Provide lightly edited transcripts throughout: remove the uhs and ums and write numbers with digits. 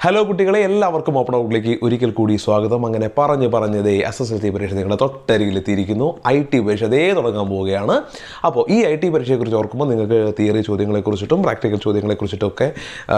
Hello കുട്ടികളെ, എല്ലാവർക്കും open ഔട്ടിലേക്ക് ഒരിക്കൽ കൂടി സ്വാഗതം. അങ്ങനെ പറഞ്ഞതേ SSLC പരീക്ഷ നിങ്ങളുടെ തൊട്ടരികിലെത്തിയിരിക്കുന്നു. IT പരീക്ഷ അതേ തുടങ്ങാൻ പോവുകയാണ്. അപ്പോൾ ഈ IT പരീക്ഷയെക്കുറിച്ച് ഓർക്കുമ്പോൾ നിങ്ങൾക്ക് തിയറി ചോദ്യങ്ങളെക്കുറിച്ചിട്ടും പ്രാക്ടിക്കൽ ചോദ്യങ്ങളെക്കുറിച്ചിട്ടൊക്കെ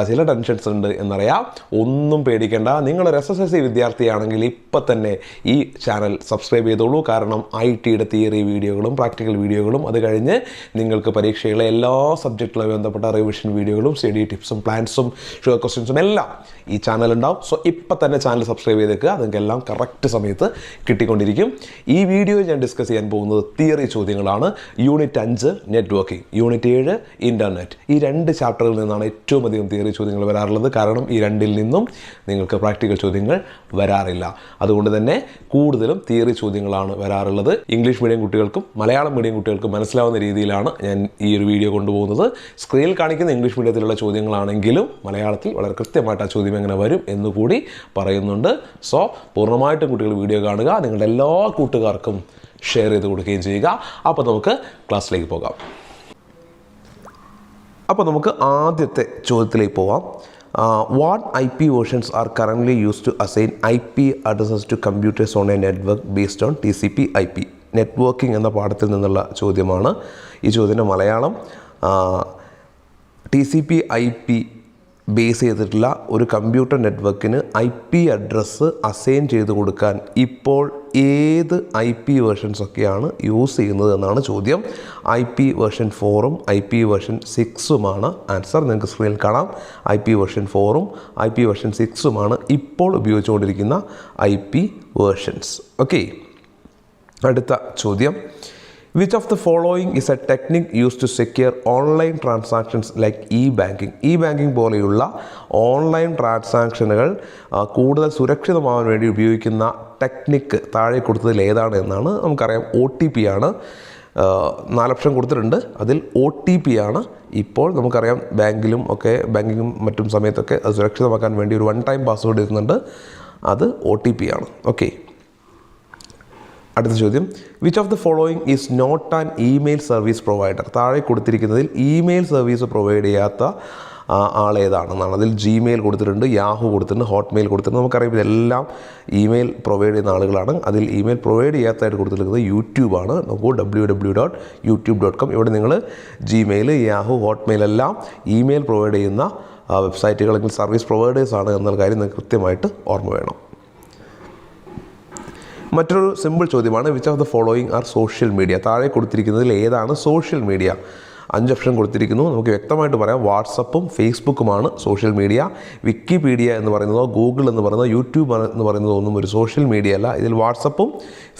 ചില ടെൻഷൻസ് ഉണ്ട് എന്നറിയാം. ഒന്നും പേടിക്കേണ്ട. നിങ്ങളൊരു SSLC വിദ്യാർത്ഥിയാണെങ്കിൽ ഇപ്പം തന്നെ ഈ ചാനൽ സബ്സ്ക്രൈബ് ചെയ്തോളൂ. കാരണം ITയുടെ തിയറി വീഡിയോകളും പ്രാക്ടിക്കൽ വീഡിയോകളും അത് കഴിഞ്ഞ് നിങ്ങൾക്ക് പരീക്ഷകളെ എല്ലാ സബ്ജക്റ്റുമായി ബന്ധപ്പെട്ട റിവിഷൻ വീഡിയോകളും സ്റ്റഡി ടിപ്സും പ്ലാൻസും ഷുവർ ക്വസ്റ്റ്യൻസും എല്ലാം ഈ ചാനൽ ഉണ്ടാവും. സോ ഇപ്പം തന്നെ ചാനൽ സബ്സ്ക്രൈബ് ചെയ്തേക്കുക. അതെല്ലാം കറക്റ്റ് സമയത്ത് കിട്ടിക്കൊണ്ടിരിക്കും. ഈ വീഡിയോയിൽ ഞാൻ ഡിസ്കസ് ചെയ്യാൻ പോകുന്നത് തിയറി ചോദ്യങ്ങളാണ്. Unit 5 networking, unit 7 internet. ഈ രണ്ട് ചാപ്റ്ററിൽ നിന്നാണ് ഏറ്റവും അധികം തിയറി ചോദ്യങ്ങൾ വരാറുള്ളത്. കാരണം ഈ രണ്ടിൽ നിന്നും നിങ്ങൾക്ക് പ്രാക്ടിക്കൽ ചോദ്യങ്ങൾ വരാറില്ല. അതുകൊണ്ട് തന്നെ കൂടുതലും തിയറി ചോദ്യങ്ങളാണ് വരാറുള്ളത്. ഇംഗ്ലീഷ് മീഡിയം കുട്ടികൾക്കും മലയാളം മീഡിയം കുട്ടികൾക്കും മനസ്സിലാവുന്ന രീതിയിലാണ് ഞാൻ ഈ ഒരു വീഡിയോ കൊണ്ടുപോകുന്നത്. സ്ക്രീനിൽ കാണിക്കുന്ന ഇംഗ്ലീഷ് മീഡിയത്തിലുള്ള ചോദ്യങ്ങളാണെങ്കിലും മലയാളത്തിൽ വളരെ കൃത്യമായിട്ട് ആ ചോദ്യം എങ്ങനെ വരും എന്നുകൂടി പറയുന്നുണ്ട്. സോ പൂർണ്ണമായിട്ടും കുട്ടികൾ വീഡിയോ കാണുക, നിങ്ങളുടെ എല്ലാ കൂട്ടുകാർക്കും ഷെയർ ചെയ്ത് കൊടുക്കുകയും ചെയ്യുക. അപ്പോൾ നമുക്ക് ക്ലാസ്സിലേക്ക് പോകാം. അപ്പോൾ നമുക്ക് ആദ്യത്തെ ചോദ്യത്തിലേക്ക് പോകാം. What IP versions are currently used to assign IP addresses to computers on a network based on TCP/IP? Networking എന്ന പാഠത്തിൽ നിന്നുള്ള ചോദ്യമാണ്. ഈ ചോദ്യത്തിൻ്റെ മലയാളം TCP/IP ബേസ് ചെയ്തിട്ടുള്ള ഒരു കമ്പ്യൂട്ടർ നെറ്റ്വർക്കിന് IP അഡ്രസ്സ് അസൈൻ ചെയ്ത് കൊടുക്കാൻ ഇപ്പോൾ ഏത് IP വേർഷൻസൊക്കെയാണ് യൂസ് ചെയ്യുന്നത് എന്നാണ് ചോദ്യം. IP വേർഷൻ 4ഉം IP വേർഷൻ 6ഉമാണ് ആൻസർ. നിങ്ങൾക്ക് സ്ക്രീനിൽ കാണാം. IP വേർഷൻ 4ഉം IP വേർഷൻ 6ഉമാണ് ഇപ്പോൾ ഉപയോഗിച്ചുകൊണ്ടിരിക്കുന്ന IP വേർഷൻസ്. ഓക്കെ, അടുത്ത ചോദ്യം. Which of the following is a technique used to secure online transactions like e-banking? E-banking പോലെയുള്ള ഓൺലൈൻ ട്രാൻസാക്ഷനുകൾ കൂടുതൽ സുരക്ഷിതമാകാൻ വേണ്ടി ഉപയോഗിക്കുന്ന ടെക്നിക്ക് താഴെ കൊടുത്തതിൽ ഏതാണ് എന്നാണ്. നമുക്കറിയാം OTP ആണ്. 4 ഓപ്ഷൻ കൊടുത്തിട്ടുണ്ട്. അതിൽ OTP ആണ് ഇപ്പോൾ നമുക്കറിയാം ബാങ്കിലും ഒക്കെ ബാങ്കിങ്ങും മറ്റും സമയത്തൊക്കെ അത് സുരക്ഷിതമാക്കാൻ വേണ്ടി ഒരു 1 ടൈം പാസ്വേഡ് എഴുതുന്നുണ്ട്. അത് OTP ആണ്. ഓക്കെ, അടുത്ത ചോദ്യം. Which of the following is not an email service provider? താഴെ കൊടുത്തിരിക്കുന്നതിൽ ഇമെയിൽ സർവീസ് പ്രൊവൈഡ് ചെയ്യാത്ത ആളേതാണെന്നാണ്. അതിൽ Gmail കൊടുത്തിട്ടുണ്ട്, യാഹു കൊടുത്തിട്ടുണ്ട്, ഹോട്ട്മെയിൽ കൊടുത്തിട്ടുണ്ട്. നമുക്കറിയാം ഇതെല്ലാം ഇമെയിൽ പ്രൊവൈഡ് ചെയ്യുന്ന ആളുകളാണ്. അതിൽ ഇമെയിൽ പ്രൊവൈഡ് ചെയ്യാത്തതായിട്ട് കൊടുത്തിരിക്കുന്നത് യൂട്യൂബാണ്. നോക്കൂ, www.youtube.com. ഇവിടെ നിങ്ങൾ Gmail, യാഹു, ഹോട്ട്മെയിൽ എല്ലാം ഇമെയിൽ പ്രൊവൈഡ് ചെയ്യുന്ന വെബ്സൈറ്റുകൾ അല്ലെങ്കിൽ സർവീസ് പ്രൊവൈഡേഴ്സാണ് എന്നുള്ള കാര്യം നിങ്ങൾക്ക് കൃത്യമായിട്ട് ഓർമ്മ വേണം. മറ്റൊരു സിമ്പിൾ ചോദ്യമാണ്. Which of the following R social media? താഴെ കൊടുത്തിരിക്കുന്നതിൽ ഏതാണ് സോഷ്യൽ മീഡിയ? 5 ഓപ്ഷൻ കൊടുത്തിരിക്കുന്നു. നമുക്ക് വ്യക്തമായിട്ട് പറയാം. വാട്സപ്പും ഫേസ്ബുക്കുമാണ് സോഷ്യൽ മീഡിയ. വിക്കിപീഡിയ എന്ന് പറയുന്നതോ ഗൂഗിൾ എന്ന് പറയുന്നതോ യൂട്യൂബ് എന്ന് പറയുന്നതോ ഒന്നും ഒരു സോഷ്യൽ മീഡിയ അല്ല. ഇതിൽ വാട്സപ്പും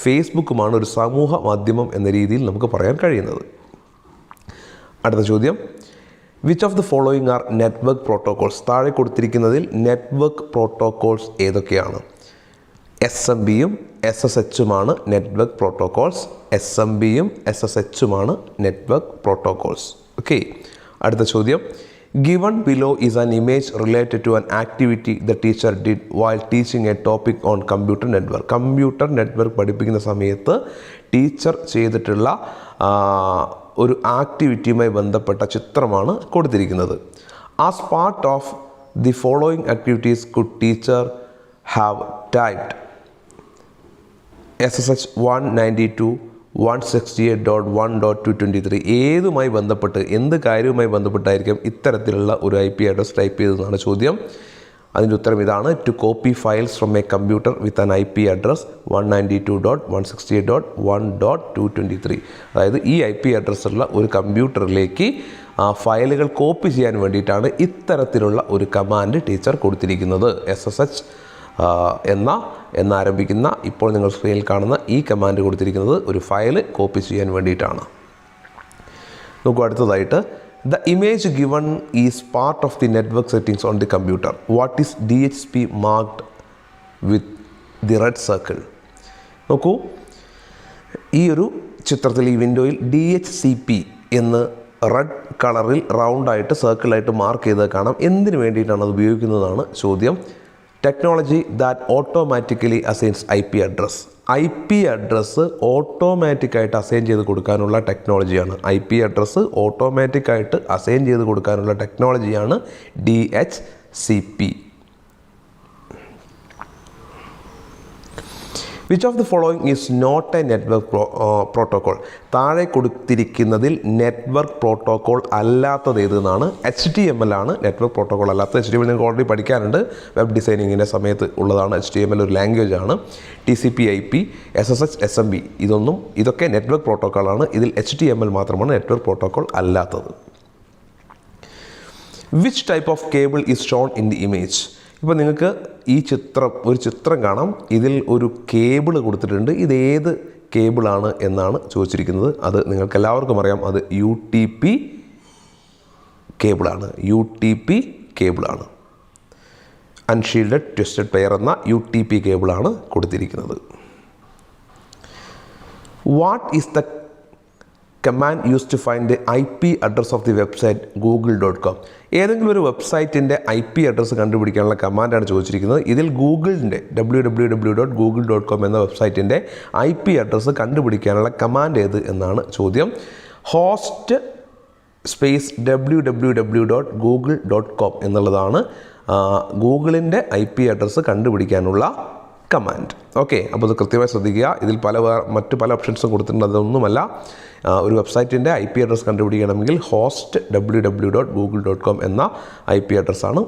ഫേസ്ബുക്കുമാണ് ഒരു സമൂഹ മാധ്യമം എന്ന രീതിയിൽ നമുക്ക് പറയാൻ കഴിയുന്നത്. അടുത്ത ചോദ്യം. Which of the following are network protocols? താഴെ കൊടുത്തിരിക്കുന്നതിൽ നെറ്റ്വർക്ക് പ്രോട്ടോകോൾസ് ഏതൊക്കെയാണ്? SMBയും SSHുമാണ് നെറ്റ്വർക്ക് പ്രോട്ടോകോൾസ്. SMBയും SSHുമാണ് നെറ്റ്വർക്ക് പ്രോട്ടോകോൾസ്. ഓക്കെ, അടുത്ത ചോദ്യം. Given below is an image related to an activity the teacher did while teaching a topic on computer network. Computer network പഠിപ്പിക്കുന്ന സമയത്ത് ടീച്ചർ ചെയ്തിട്ടുള്ള ഒരു ആക്ടിവിറ്റിയുമായി ബന്ധപ്പെട്ട ചിത്രമാണ് കൊടുത്തിരിക്കുന്നത്. As part of the following activities could teacher have typed SSH 192.168.1.223? ഏതുമായി ബന്ധപ്പെട്ട്, എന്ത് കാര്യവുമായി ബന്ധപ്പെട്ടായിരിക്കും ഇത്തരത്തിലുള്ള ഒരു IP അഡ്രസ് ടൈപ്പ് ചെയ്തതെന്നാണ് ചോദ്യം. അതിൻ്റെ ഉത്തരം ഇതാണ്. To copy files from a computer with an IP address 192.168.1.223. അതായത് ഈ IP അഡ്രസ്സുള്ള ഒരു കമ്പ്യൂട്ടറിലേക്ക് ഫയലുകൾ കോപ്പി ചെയ്യാൻ വേണ്ടിയിട്ടാണ് ഇത്തരത്തിലുള്ള ഒരു കമാൻഡ് ടീച്ചർ കൊടുത്തിരിക്കുന്നത്. SSH എന്നാരംഭിക്കുന്ന ഇപ്പോൾ നിങ്ങൾ സ്ക്രീനിൽ കാണുന്ന ഈ കമാൻഡ് കൊടുത്തിരിക്കുന്നത് ഒരു ഫയൽ കോപ്പി ചെയ്യാൻ വേണ്ടിയിട്ടാണ്. നോക്കൂ, അടുത്തതായിട്ട്. The image given is part of the network settings on the computer. What is DHCP marked with the red circle? നോക്കൂ, ഈ ഒരു ചിത്രത്തിൽ ഈ വിൻഡോയിൽ DHCP എന്ന് റെഡ് കളറിൽ റൗണ്ടായിട്ട് സർക്കിളായിട്ട് മാർക്ക് ചെയ്ത് കാണാം. എന്തിനു വേണ്ടിയിട്ടാണ് അത് ഉപയോഗിക്കുന്നതാണ് ചോദ്യം. Technology that automatically assigns IP address. IP address ഓട്ടോമാറ്റിക്കായിട്ട് അസൈൻ ചെയ്ത് കൊടുക്കാനുള്ള ടെക്നോളജിയാണ്. IP അഡ്രസ്സ് ഓട്ടോമാറ്റിക്കായിട്ട് അസൈൻ ചെയ്ത് കൊടുക്കാനുള്ള ടെക്നോളജിയാണ് DHCP. Which of the following is not a network protocol? താഴെ കൊടുത്തിരിക്കുന്നതിൽ നെറ്റ്വർക്ക് പ്രോട്ടോക്കോൾ അല്ലാത്തത് ഏതെന്നാണ്. HTML ആണ് നെറ്റ്വർക്ക് പ്രോട്ടോക്കോൾ അല്ലാത്തത്. HTML നിങ്ങൾക്ക് ഓൾറെഡി പഠിക്കാനുണ്ട്, വെബ് ഡിസൈനിങ്ങിൻ്റെ സമയത്ത് ഉള്ളതാണ്. HTML ഒരു ലാംഗ്വേജ് ആണ്. TCP/IP, SSH, SMB ഇതൊക്കെ നെറ്റ്വർക്ക് പ്രോട്ടോക്കോളാണ്. ഇതിൽ HTML മാത്രമാണ് നെറ്റ്വർക്ക് പ്രോട്ടോക്കോൾ അല്ലാത്തത്. Which type of cable is shown in the image? ഇപ്പോൾ നിങ്ങൾക്ക് ഒരു ചിത്രം കാണാം. ഇതിൽ ഒരു കേബിൾ കൊടുത്തിട്ടുണ്ട്. ഇതേത് കേബിളാണ് എന്നാണ് ചോദിച്ചിരിക്കുന്നത്. അത് നിങ്ങൾക്ക് എല്ലാവർക്കും അറിയാം, അത് UTP കേബിളാണ്. UTP കേബിളാണ്. അൺഷീൽഡഡ് ട്വിസ്റ്റഡ് പെയർ എന്ന UTP കേബിളാണ് കൊടുത്തിരിക്കുന്നത്. What is the command use to find the IP address of the website google.com? ഏതെങ്കിലും ഒരു വെബ്സൈറ്റിൻ്റെ IP അഡ്രസ്സ് കണ്ടുപിടിക്കാനുള്ള കമാൻഡാണ് ചോദിച്ചിരിക്കുന്നത്. ഇതിൽ ഗൂഗിളിൻ്റെ www.google.com എന്ന വെബ്സൈറ്റിൻ്റെ IP അഡ്രസ്സ് കണ്ടുപിടിക്കാനുള്ള കമാൻഡ് ഏത് എന്നാണ് ചോദ്യം. ഹോസ്റ്റ് സ്പേസ് www.google.com എന്നുള്ളതാണ് ഗൂഗിളിൻ്റെ IP അഡ്രസ്സ് കണ്ടുപിടിക്കാനുള്ള കമാൻഡ്. ഓക്കെ, അപ്പോൾ ഇത് കൃത്യമായി ശ്രദ്ധിക്കുക. ഇതിൽ മറ്റു പല ഓപ്ഷൻസും കൊടുത്തിട്ടുണ്ട്. അതൊന്നുമല്ല, ഒരു വെബ്സൈറ്റിൻ്റെ IP അഡ്രസ്സ് കണ്ടുപിടിക്കണമെങ്കിൽ ഹോസ്റ്റ് www.google.com എന്ന IP അഡ്രസ്സാണ്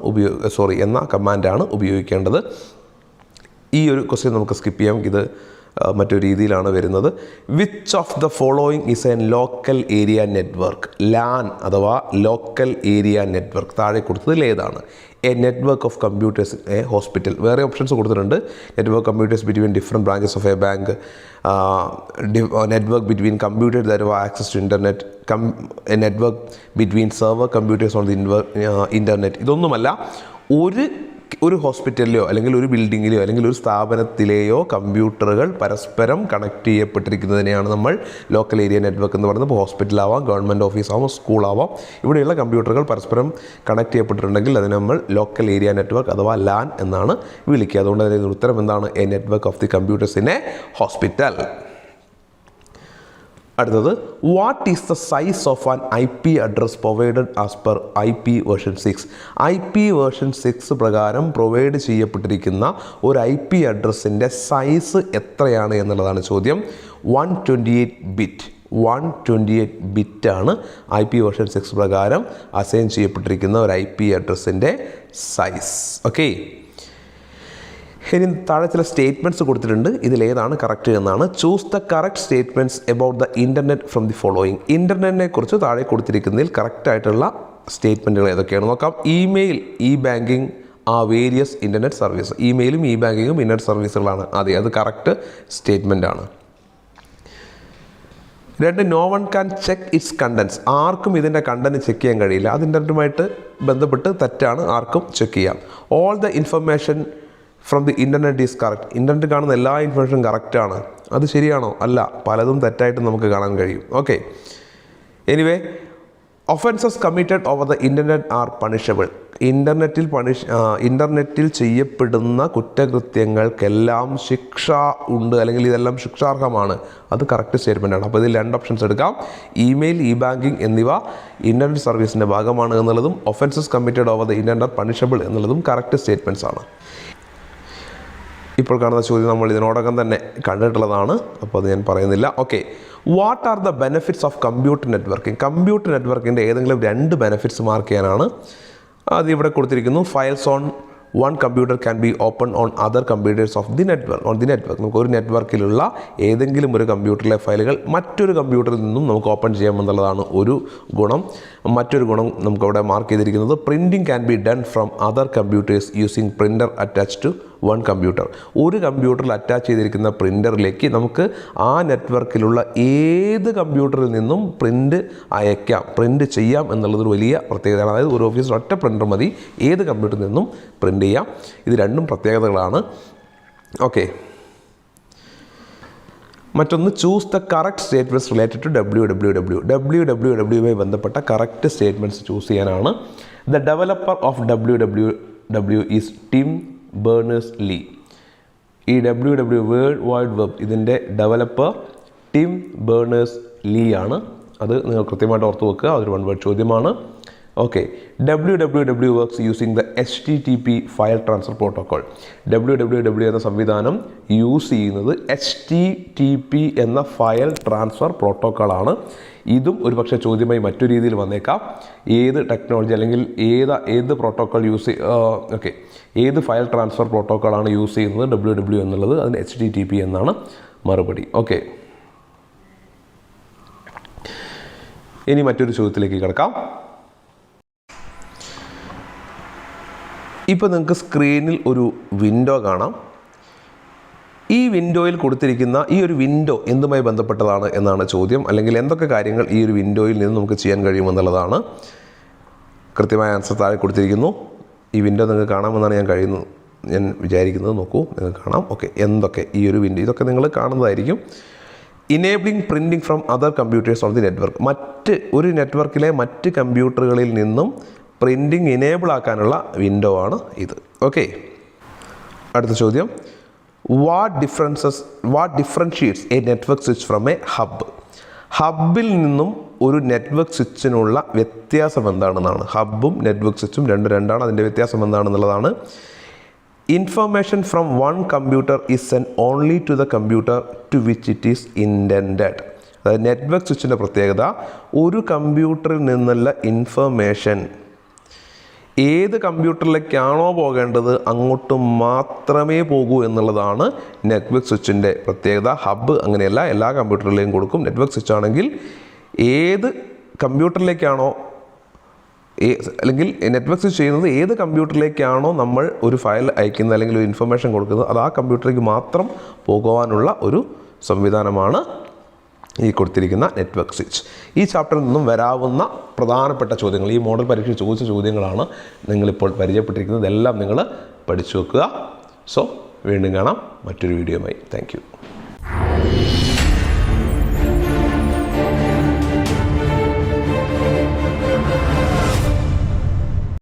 എന്ന കമാൻഡാണ് ഉപയോഗിക്കേണ്ടത്. ഈ ഒരു ക്വസ്റ്റ്യൻ നമുക്ക് സ്കിപ്പ് ചെയ്യാം. ഇത് മറ്റൊരു രീതിയിലാണ് വരുന്നത്. Which of the following is a local area network? LAN അഥവാ ലോക്കൽ ഏരിയ നെറ്റ്വർക്ക് താഴെ കൊടുത്തതിൽ ഏതാണ്? A network of computers a hospital. വേറെ ഓപ്ഷൻസ് കൊടുത്തിട്ടുണ്ട്. Network computers between different branches of a bank, network between computers that have access to internet, a network between server computers on the internet. ഇതൊന്നുമല്ല, ഒരു ഹോസ്പിറ്റലിലെയോ അല്ലെങ്കിൽ ഒരു ബിൽഡിങ്ങിലെയോ അല്ലെങ്കിൽ ഒരു സ്ഥാപനത്തിലെയോ കമ്പ്യൂട്ടറുകൾ പരസ്പരം കണക്ട് ചെയ്യപ്പെട്ടിരിക്കുന്നതിനെയാണ് നമ്മൾ ലോക്കൽ ഏരിയ നെറ്റ്വർക്ക് എന്ന് പറയുന്നത്. ഇപ്പോൾ ഹോസ്പിറ്റലാവാം, ഗവൺമെൻറ് ഓഫീസാവാം, സ്കൂളാവാം, ഇവിടെയുള്ള കമ്പ്യൂട്ടറുകൾ പരസ്പരം കണക്ട് ചെയ്യപ്പെട്ടിട്ടുണ്ടെങ്കിൽ അതിനെ നമ്മൾ ലോക്കൽ ഏരിയ നെറ്റ്വർക്ക് അഥവാ LAN എന്നാണ് വിളിക്കുക. അതുകൊണ്ട് അതിൻ്റെ ഉത്തരം എന്താണ്? A network of the computers in a hospital. അടുത്തത്, what is the size of an IP address provided as per IP version 6? IP version 6 പ്രകാരം പ്രൊവൈഡ് ചെയ്യപ്പെട്ടിരിക്കുന്ന ഒരു IP അഡ്രസ്സിൻ്റെ സൈസ് എത്രയാണ് എന്നുള്ളതാണ് ചോദ്യം. 128 ബിറ്റാണ് IP വേർഷൻ 6 പ്രകാരം അസൈൻ ചെയ്യപ്പെട്ടിരിക്കുന്ന ഒരു IP അഡ്രസ്സിൻ്റെ സൈസ്. ഓക്കെ, ഇനി താഴെ ചില സ്റ്റേറ്റ്മെൻറ്റ്സ് കൊടുത്തിട്ടുണ്ട്. ഇതിലേതാണ് കറക്റ്റ് എന്നാണ്. Choose the correct statements about the internet from the following. ഇൻ്റർനെറ്റിനെ കുറിച്ച് താഴെ കൊടുത്തിരിക്കുന്നതിൽ കറക്റ്റായിട്ടുള്ള സ്റ്റേറ്റ്മെൻറ്റുകൾ ഏതൊക്കെയാണ് നോക്കാം. Email, banking various internet service. ഇമെയിലും ബാങ്കിങ്ങും ഇൻ്റർനെറ്റ് സർവീസുകളാണ്. അതെ, അത് കറക്റ്റ് സ്റ്റേറ്റ്മെൻ്റ് ആണ്. 2, no one can check its contents. ആർക്കും ഇതിൻ്റെ കണ്ടന്റ് ചെക്ക് ചെയ്യാൻ കഴിയില്ല. അത് ഇൻ്റർനെറ്റുമായിട്ട് ബന്ധപ്പെട്ട് തെറ്റാണ്, ആർക്കും ചെക്ക് ചെയ്യാം. All the information from the internet is correct. Internet കാണുന്ന എല്ലാ ഇൻഫർമേഷനും കറക്റ്റാണ്. അത് ശരിയാണോ? അല്ല, പലതും തെറ്റായിട്ട് നമുക്ക് കാണാൻ കഴിയും. Okay, anyway, offences committed over the internet are punishable. ഇൻ്റർനെറ്റിൽ ചെയ്യപ്പെടുന്ന കുറ്റകൃത്യങ്ങൾക്കെല്ലാം ശിക്ഷ ഉണ്ട്, അല്ലെങ്കിൽ ഇതെല്ലാം ശിക്ഷാർഹമാണ്. അത് കറക്റ്റ് സ്റ്റേറ്റ്മെൻ്റ് ആണ്. അപ്പോൾ ഇതിൽ 2 ഓപ്ഷൻസ് എടുക്കാം. ഇമെയിൽ, ബാങ്കിങ് എന്നിവ ഇൻ്റർനെറ്റ് സർവീസിൻ്റെ ഭാഗമാണ് എന്നുള്ളതും offences committed over the internet punishable എന്നുള്ളതും കറക്റ്റ് സ്റ്റേറ്റ്മെൻറ്റ്സ് ആണ്. ഇപ്പോൾ കാണുന്ന ചോദ്യം നമ്മൾ ഇതിനോടകം തന്നെ കണ്ടിട്ടുള്ളതാണ്, അപ്പോൾ അത് ഞാൻ പറയുന്നില്ല. Okay, what are the benefits of computer networking? Computer നെറ്റ്വർക്കിൻ്റെ ഏതെങ്കിലും 2 ബെനിഫിറ്റ്സ് മാർക്ക് ചെയ്യാനാണ്. അത് ഇവിടെ കൊടുത്തിരിക്കുന്നു. Files on one computer can be open on other computers of the network. നമുക്ക് ഒരു നെറ്റ്വർക്കിലുള്ള ഏതെങ്കിലും ഒരു കമ്പ്യൂട്ടറിലെ ഫയലുകൾ മറ്റൊരു കമ്പ്യൂട്ടറിൽ നിന്നും നമുക്ക് ഓപ്പൺ ചെയ്യാമെന്നുള്ളതാണ് ഒരു ഗുണം. മറ്റൊരു ഗുണം നമുക്കവിടെ മാർക്ക് ചെയ്തിരിക്കുന്നത് printing can be done from other computers using printer attach to one computer. ഒരു കമ്പ്യൂട്ടറിൽ അറ്റാച്ച് ചെയ്തിരിക്കുന്ന പ്രിൻ്ററിലേക്ക് നമുക്ക് ആ നെറ്റ്വർക്കിലുള്ള ഏത് കമ്പ്യൂട്ടറിൽ നിന്നും പ്രിൻ്റ് ചെയ്യാം എന്നുള്ളതൊരു വലിയ പ്രത്യേകതയാണ്. അതായത് ഒരു ഓഫീസിൽ ഒറ്റ പ്രിൻ്റർ മതി, ഏത് കമ്പ്യൂട്ടറിൽ നിന്നും പ്രിൻ്റ് ചെയ്യാം. ഇത് 2 പ്രത്യേകതകളാണ്. ഓക്കെ, മറ്റൊന്ന്, choose the correct statements related to www ബന്ധപ്പെട്ട കറക്റ്റ് സ്റ്റേറ്റ്മെൻറ്റ്സ് ചൂസ് ചെയ്യാനാണ്. The developer of www is Tim Berners-Lee. ഈ www വേൾഡ് വൈഡ് വെബ് ഇതിൻ്റെ ഡെവലപ്പർ ടിം ബേണേഴ്സ്-ലീ ആണ്. അത് നിങ്ങൾ കൃത്യമായിട്ട് ഓർത്ത് വെക്കുക. അതൊരു 1 വേർഡ് ചോദ്യമാണ്. Okay, WWW works using the HTTP file transfer protocol. WWW എന്ന സംവിധാനം യൂസ് ചെയ്യുന്നത് HTTP എന്ന ഫയൽ ട്രാൻസ്ഫർ പ്രോട്ടോക്കോളാണ്. ഇതും ഒരു പക്ഷേ ചോദ്യമായി മറ്റു രീതിയിൽ വന്നേക്കാം. ഏത് ടെക്നോളജി അല്ലെങ്കിൽ ഏത് പ്രോട്ടോക്കോൾ ഏത് ഫയൽ ട്രാൻസ്ഫർ പ്രോട്ടോക്കോളാണ് യൂസ് ചെയ്യുന്നത് WWW എന്നുള്ളത്, അതിന് HTTP എന്നാണ് മറുപടി. ഓക്കെ, ഇനി മറ്റൊരു ചോദ്യത്തിലേക്ക് കിടക്കാം. ഇപ്പോൾ നിങ്ങൾക്ക് സ്ക്രീനിൽ ഒരു വിൻഡോ കാണാം. ഈ വിൻഡോയിൽ കൊടുത്തിരിക്കുന്ന ഈ ഒരു വിൻഡോ എന്തുമായി ബന്ധപ്പെട്ടതാണ് എന്നാണ് ചോദ്യം. അല്ലെങ്കിൽ എന്തൊക്കെ കാര്യങ്ങൾ ഈ ഒരു വിൻഡോയിൽ നിന്ന് നമുക്ക് ചെയ്യാൻ കഴിയുമെന്നുള്ളതാണ്. കൃത്യമായ ആൻസർ താഴെ കൊടുത്തിരിക്കുന്നു. ഈ വിൻഡോ നിങ്ങൾക്ക് കാണാമെന്നാണ് ഞാൻ വിചാരിക്കുന്നത്. നോക്കൂ, നിങ്ങൾക്ക് കാണാം. ഓക്കെ, എന്തൊക്കെ ഈ ഒരു വിൻഡോ, ഇതൊക്കെ നിങ്ങൾ കാണുന്നതായിരിക്കും. Enabling printing from other computers on the network. ഒരു നെറ്റ്വർക്കിലെ മറ്റ് കമ്പ്യൂട്ടറുകളിൽ നിന്നും പ്രിൻറ്റിംഗ് ഇനേബിൾ ആക്കാനുള്ള വിൻഡോ ആണ് ഇത്. ഓക്കെ, അടുത്ത ചോദ്യം. What differentiates a network switch from a hub? ഹബിൽ നിന്നും ഒരു നെറ്റ്വർക്ക് സ്വിച്ചിനുള്ള വ്യത്യാസം എന്താണെന്നാണ്. ഹബും നെറ്റ്വർക്ക് സ്വിച്ചും രണ്ടാണ്. അതിൻ്റെ വ്യത്യാസം എന്താണെന്നുള്ളതാണ്. Information from one computer is send only to the computer to which it is intended. അതായത് നെറ്റ്വർക്ക് സ്വിച്ചിൻ്റെ പ്രത്യേകത, ഒരു കമ്പ്യൂട്ടറിൽ നിന്നുള്ള ഇൻഫർമേഷൻ ഏത് കമ്പ്യൂട്ടറിലേക്കാണോ പോകേണ്ടത് അങ്ങോട്ട് മാത്രമേ പോകൂ എന്നുള്ളതാണ് നെറ്റ്വർക്ക് സ്വിച്ചിൻ്റെ പ്രത്യേകത. ഹബ്ബ് അങ്ങനെയല്ല, എല്ലാ കമ്പ്യൂട്ടറിലേക്കും കൊടുക്കും. നെറ്റ്വർക്ക് സ്വിച്ച് ആണെങ്കിൽ ഏത് കമ്പ്യൂട്ടറിലേക്കാണോ അല്ലെങ്കിൽ നെറ്റ്വർക്ക് സ്വിച്ച് ചെയ്യുന്നത് ഏത് കമ്പ്യൂട്ടറിലേക്കാണോ നമ്മൾ ഒരു ഫയൽ അയക്കുന്നത് അല്ലെങ്കിൽ ഒരു ഇൻഫർമേഷൻ കൊടുക്കുന്നത്, അത് ആ കമ്പ്യൂട്ടറിലേക്ക് മാത്രം പോകുവാനുള്ള ഒരു സംവിധാനമാണ് ഈ കൊടുത്തിരിക്കുന്ന നെറ്റ്വർക്ക് സ്വിച്ച്. ഈ ചാപ്റ്ററിൽ നിന്നും വരാവുന്ന പ്രധാനപ്പെട്ട ചോദ്യങ്ങൾ, ഈ മോഡൽ പരീക്ഷ ചോദിച്ച ചോദ്യങ്ങളാണ് നിങ്ങളിപ്പോൾ പരിചയപ്പെട്ടിരിക്കുന്നത്. ഇതെല്ലാം നിങ്ങൾ പഠിച്ചു വെക്കുക. സോ വീണ്ടും കാണാം മറ്റൊരു വീഡിയോയുമായി. Thank you.